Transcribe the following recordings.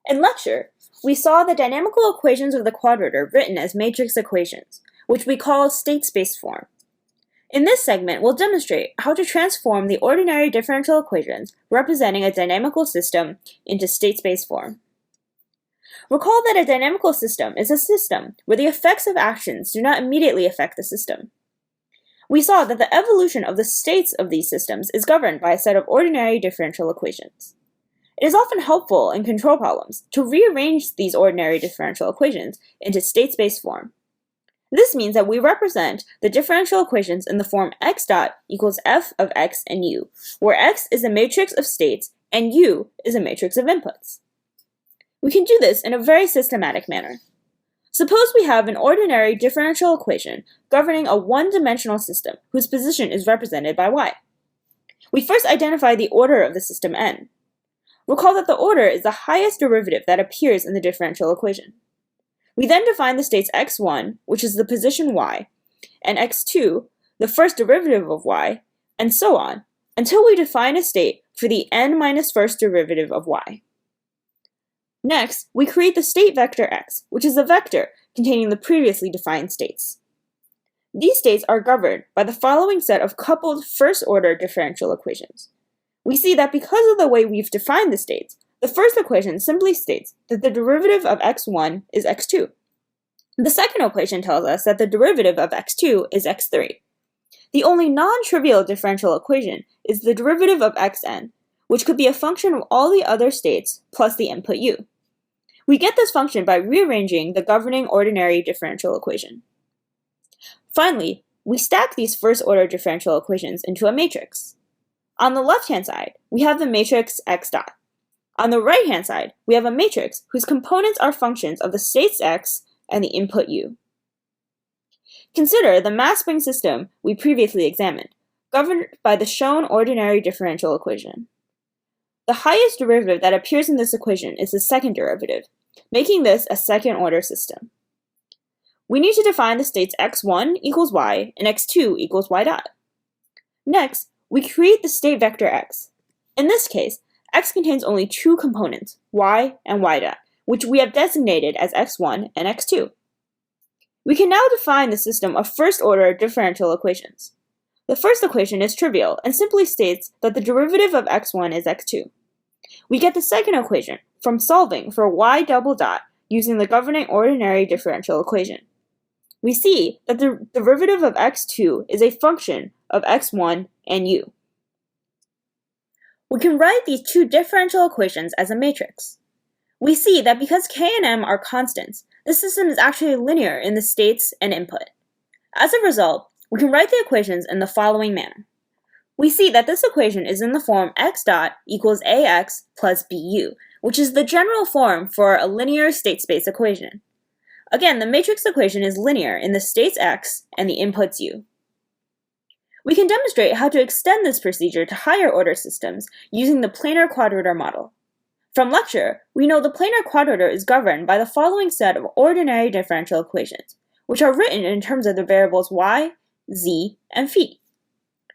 In lecture, we saw the dynamical equations of the quadrator written as matrix equations, which we call state space form. In this segment, we'll demonstrate how to transform the ordinary differential equations representing a dynamical system into state space form. Recall that a dynamical system is a system where the effects of actions do not immediately affect the system. We saw that the evolution of the states of these systems is governed by a set of ordinary differential equations. It is often helpful in control problems to rearrange these ordinary differential equations into state space form. This means that we represent the differential equations in the form x dot equals f of x and u, where x is a matrix of states and u is a matrix of inputs. We can do this in a very systematic manner. Suppose we have an ordinary differential equation governing a one-dimensional system whose position is represented by y. We first identify the order of the system n. Recall that the order is the highest derivative that appears in the differential equation. We then define the states x1, which is the position y, and x2, the first derivative of y, and so on, until we define a state for the n minus first derivative of y. Next, we create the state vector x, which is a vector containing the previously defined states. These states are governed by the following set of coupled first-order differential equations. We see that because of the way we've defined the states, the first equation simply states that the derivative of x1 is x2. The second equation tells us that the derivative of x2 is x3. The only non-trivial differential equation is the derivative of xn, which could be a function of all the other states plus the input u. We get this function by rearranging the governing ordinary differential equation. Finally, we stack these first-order differential equations into a matrix. On the left-hand side, we have the matrix x dot. On the right-hand side, we have a matrix whose components are functions of the states x and the input u. Consider the mass spring system we previously examined, governed by the shown ordinary differential equation. The highest derivative that appears in this equation is the second derivative, making this a second-order system. We need to define the states x1 equals y and x2 equals y dot. Next, we create the state vector x. In this case, x contains only two components, y and y dot, which we have designated as x1 and x2. We can now define the system of first-order differential equations. The first equation is trivial and simply states that the derivative of x1 is x2. We get the second equation from solving for y double dot using the governing ordinary differential equation. We see that the derivative of x2 is a function of x1 and u. We can write these two differential equations as a matrix. We see that because k and m are constants, the system is actually linear in the states and input. As a result, we can write the equations in the following manner. We see that this equation is in the form x dot equals ax plus bu, which is the general form for a linear state space equation. Again, the matrix equation is linear in the states x and the inputs u. We can demonstrate how to extend this procedure to higher order systems using the planar quadrator model. From lecture, we know the planar quadrator is governed by the following set of ordinary differential equations, which are written in terms of the variables y, z, and phi.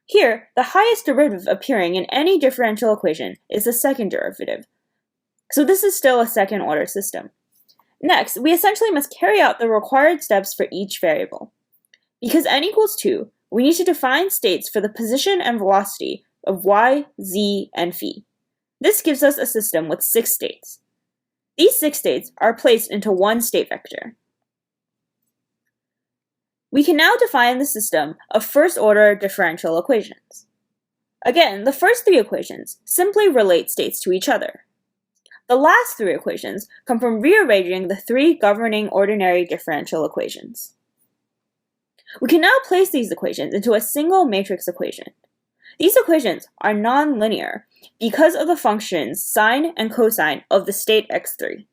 Here, the highest derivative appearing in any differential equation is the second derivative, so this is still a second-order system. Next, we essentially must carry out the required steps for each variable. Because n equals 2, we need to define states for the position and velocity of y, z, and phi. This gives us a system with 6 states. These 6 states are placed into one state vector. We can now define the system of first-order differential equations. Again, the first 3 equations simply relate states to each other. The last 3 equations come from rearranging the 3 governing ordinary differential equations. We can now place these equations into a single matrix equation. These equations are nonlinear because of the functions sine and cosine of the state x3.